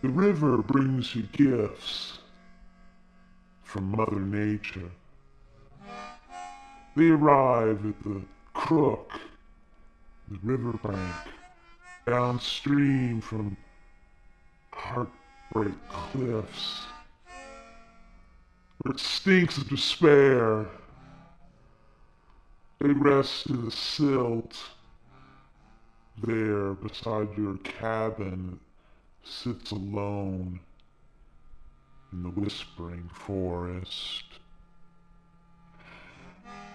The river brings you gifts from Mother Nature. They arrive at the crook, the riverbank, downstream from Heartbreak Cliffs, where it stinks of despair. They rest in the silt. There, beside your cabin, sits alone in the whispering forest.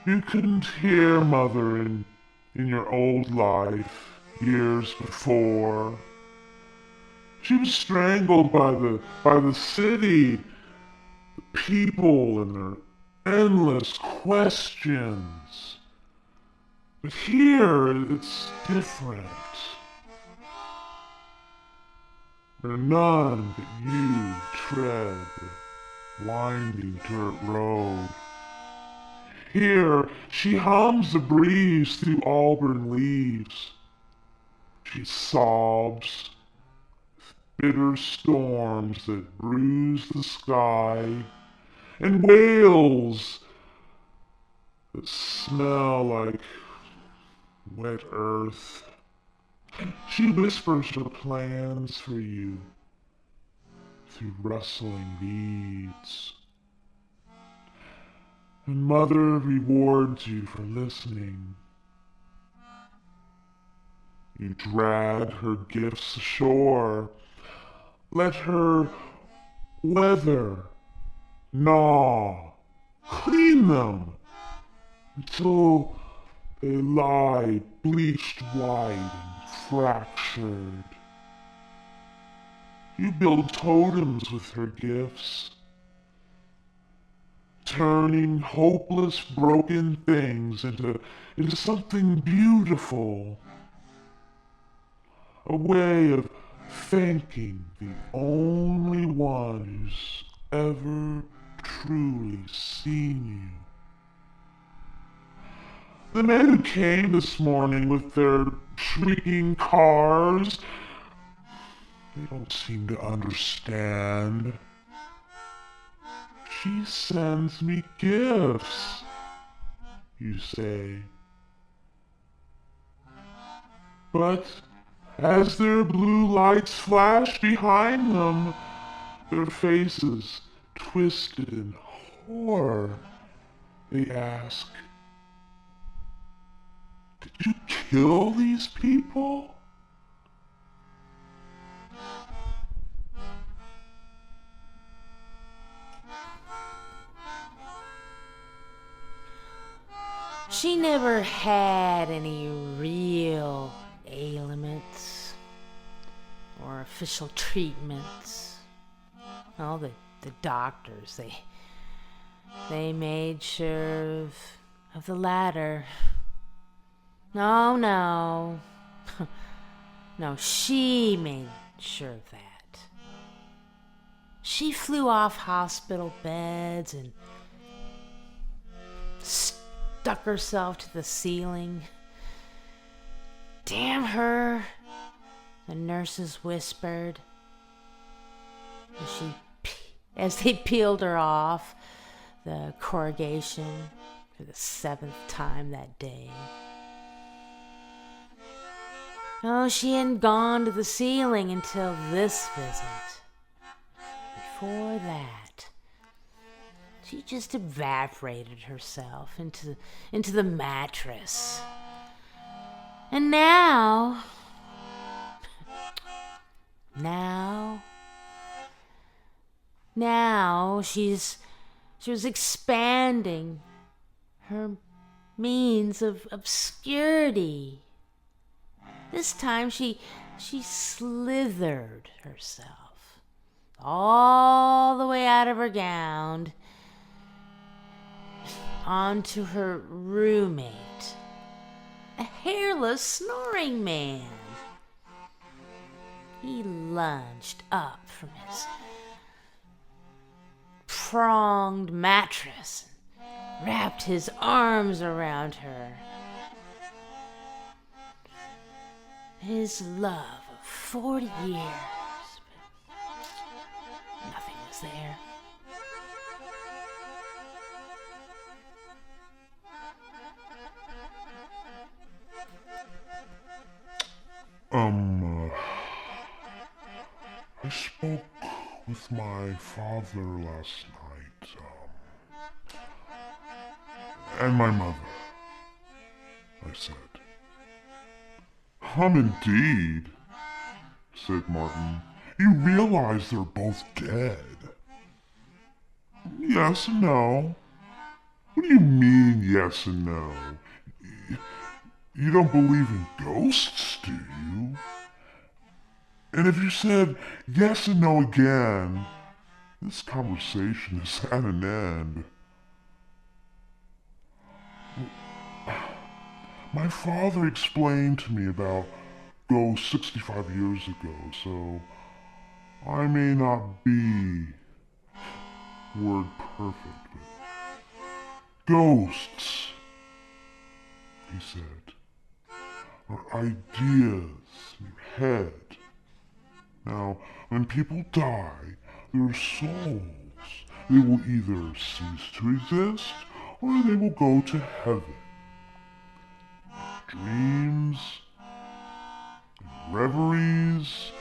You couldn't hear Mother in your old life, years before. She was strangled by the city, the people and their endless questions. But here, it's different. Where none but you tread the winding dirt road. Here, she hums the breeze through auburn leaves. She sobs with bitter storms that bruise the sky, and wails that smell like wet earth. She whispers her plans for you through rustling reeds. And Mother rewards you for listening. You drag her gifts ashore. Let her weather, gnaw, clean them until they lie bleached white and fractured. You build totems with her gifts, turning hopeless, broken things into something beautiful. A way of thanking the only one who's ever truly seen you. The men who came this morning with their shrieking cars, they don't seem to understand. She sends me gifts, you say. But as their blue lights flash behind them, their faces twisted in horror, they ask, "Did you kill these people?" She never had any real ailments or official treatments. Well, the doctors, they made sure of the latter. No. No, she made sure of that. She flew off hospital beds and stuck herself to the ceiling. Damn her, the nurses whispered as they peeled her off the corrugation for the 7th time that day. Oh, she hadn't gone to the ceiling until this visit. Before that, she just evaporated herself into the mattress. And now she was expanding her means of obscurity. This time she slithered herself all the way out of her gown onto her roommate, a hairless snoring man. He lunged up from his pronged mattress and wrapped his arms around her. His love of 40 years was there. I spoke with my father last night, and my mother, I said. Indeed, said Martin. You realize they're both dead. Yes and no. What do you mean, yes and no? You don't believe in ghosts, do you? And if you said yes and no again, this conversation is at an end. My father explained to me about ghosts 65 years ago, so I may not be word perfect, but ghosts, he said, are ideas in your head. Now, when people die, their souls, they will either cease to exist or they will go to heaven. Dreams, reveries,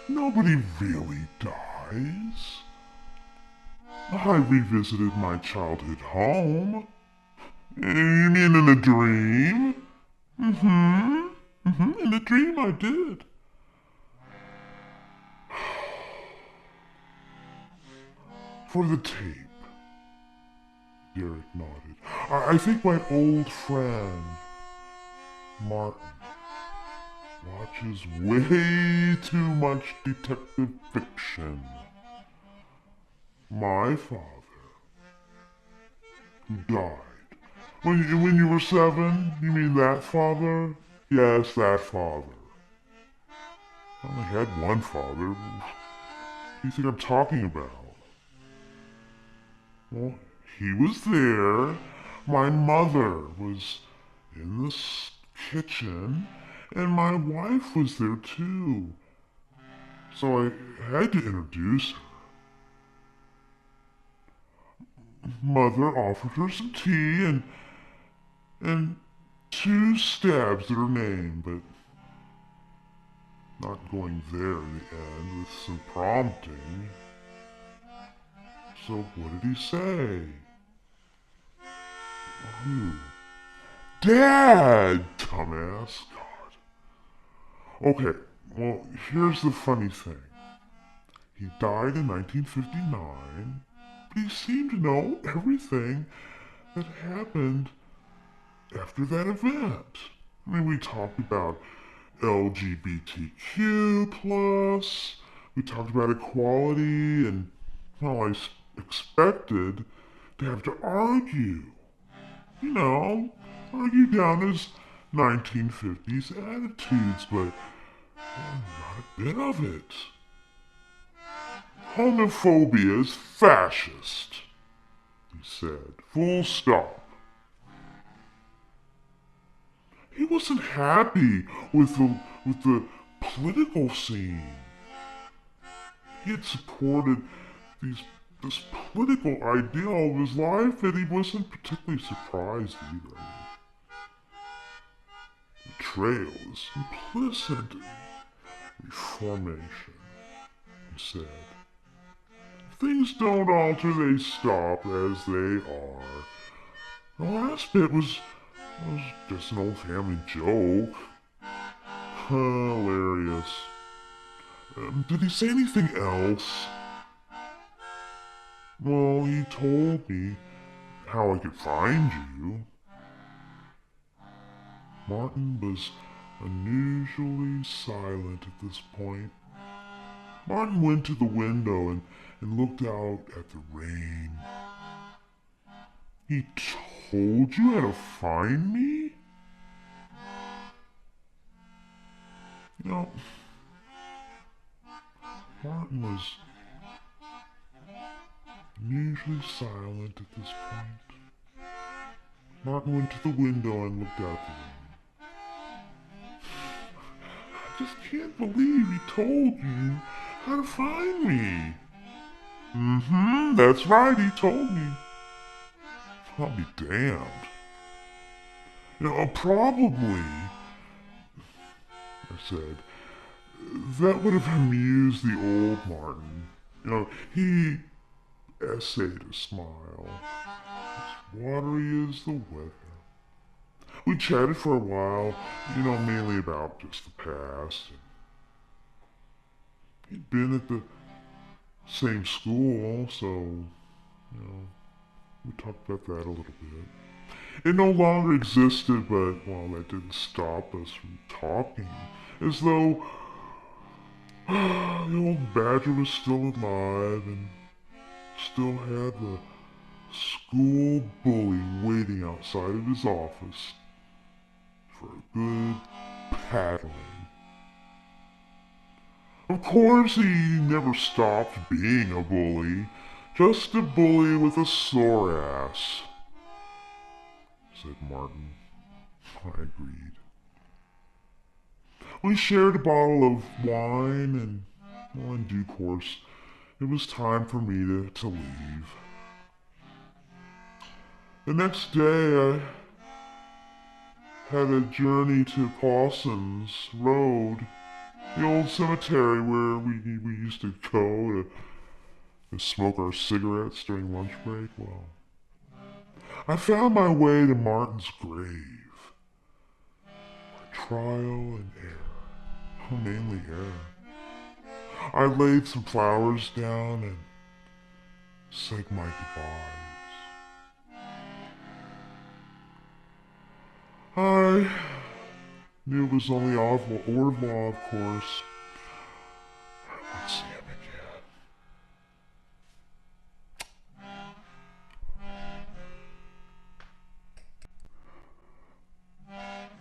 nobody really dies. I revisited my childhood home. You mean in a dream? In a dream I did. For the tape. Derek nodded. I think my old friend, Martin, watches way too much detective fiction. My father, who died. When you were 7, you mean that father? Yes, that father. I only had one father. What do you think I'm talking about? Well, he was there. My mother was in the kitchen, and my wife was there too. So I had to introduce her. Mother offered her some tea and 2 stabs at her name, but not going there in the end with some prompting. So what did he say? Who? Dad! Dumbass. God. Okay, well, here's the funny thing. He died in 1959, but he seemed to know everything that happened after that event. I mean, we talked about LGBTQ+, we talked about equality, and, well, I expected to have to argue. You know, argue down his 1950s attitudes, but not a bit of it. Homophobia is fascist, he said, full stop. He wasn't happy with the political scene. He had supported this political ideal of his life, and he wasn't particularly surprised either. Betrayal is implicit in reformation, he said. If things don't alter, they stop as they are. The last bit was just an old family joke. Hilarious. Did he say anything else? Well, he told me how I could find you. Martin was unusually silent at this point. Martin went to the window and looked out at the rain. He told you how to find me? You know, Martin was unusually silent at this point. Martin went to the window and looked out the rain. I just can't believe he told you how to find me. Mm-hmm, that's right, he told me. I'll be damned. Probably, I said, that would have amused the old Martin. He essayed a smile. As watery as the weather. We chatted for a while, mainly about just the past. He'd been at the same school, so, we talked about that a little bit. It no longer existed, but, well, that didn't stop us from talking. As though the old badger was still alive and still had the school bully waiting outside of his office for a good paddling. Of course, he never stopped being a bully. Just a bully with a sore ass, said Martin. I agreed. We shared a bottle of wine, and, well, in due course, it was time for me to leave. The next day, I had a journey to Parsons Road, the old cemetery where we used to go to smoke our cigarettes during lunch break. Well, I found my way to Martin's grave. By trial and error. Mainly error. I laid some flowers down and said my goodbyes. I knew it was only Orlaw, of course. I would see him again.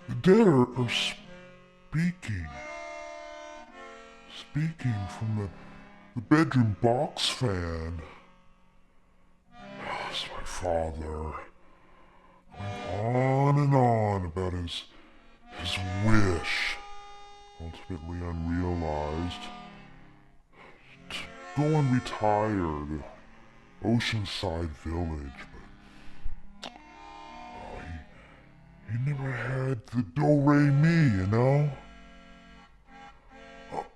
The dead are speaking. Speaking from the bedroom box fan. It's my father. Going on and on about his wish, ultimately unrealized, to go and retire to Oceanside Village, but he never had the do-re-mi.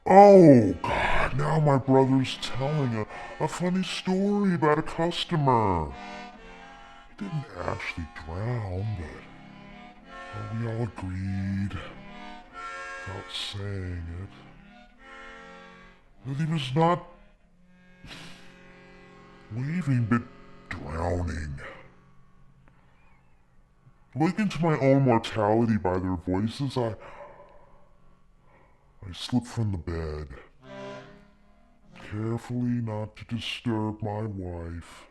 Oh, God, now my brother's telling a funny story about a customer. He didn't actually drown, but we all agreed, without saying it, that he was not leaving but drowning. Awakened to my own mortality by their voices, I slipped from the bed, carefully not to disturb my wife.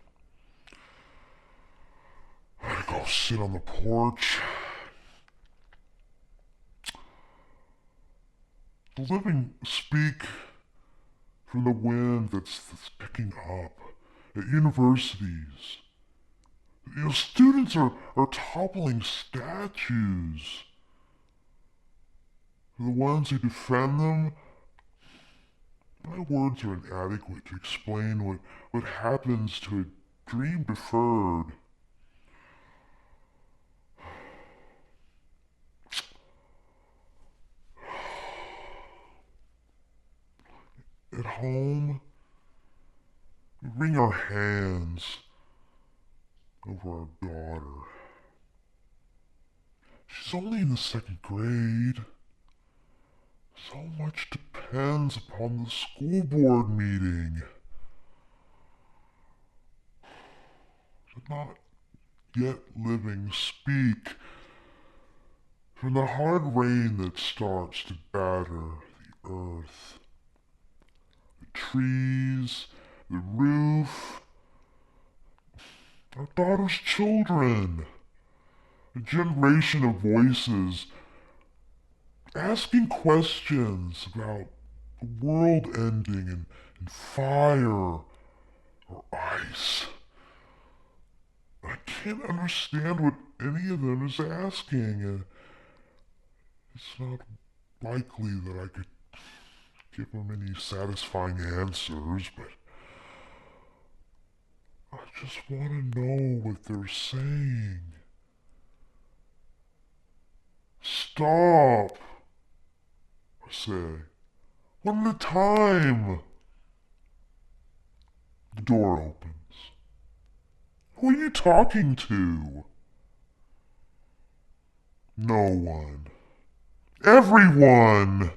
I go sit on the porch. The living speak from the wind that's picking up at universities. Students are toppling statues. For the ones who defend them, my words are inadequate to explain what happens to a dream deferred. At home, we wring our hands over our daughter. She's only in the second grade. So much depends upon the school board meeting. The not yet living speak from the hard rain that starts to batter the earth. The trees, the roof, our daughter's children, a generation of voices asking questions about the world ending and fire or ice. I can't understand what any of them is asking. It's not likely that I could give them any satisfying answers, but just want to know what they're saying. Stop, I say. One at a time. The door opens. Who are you talking to? No one. Everyone!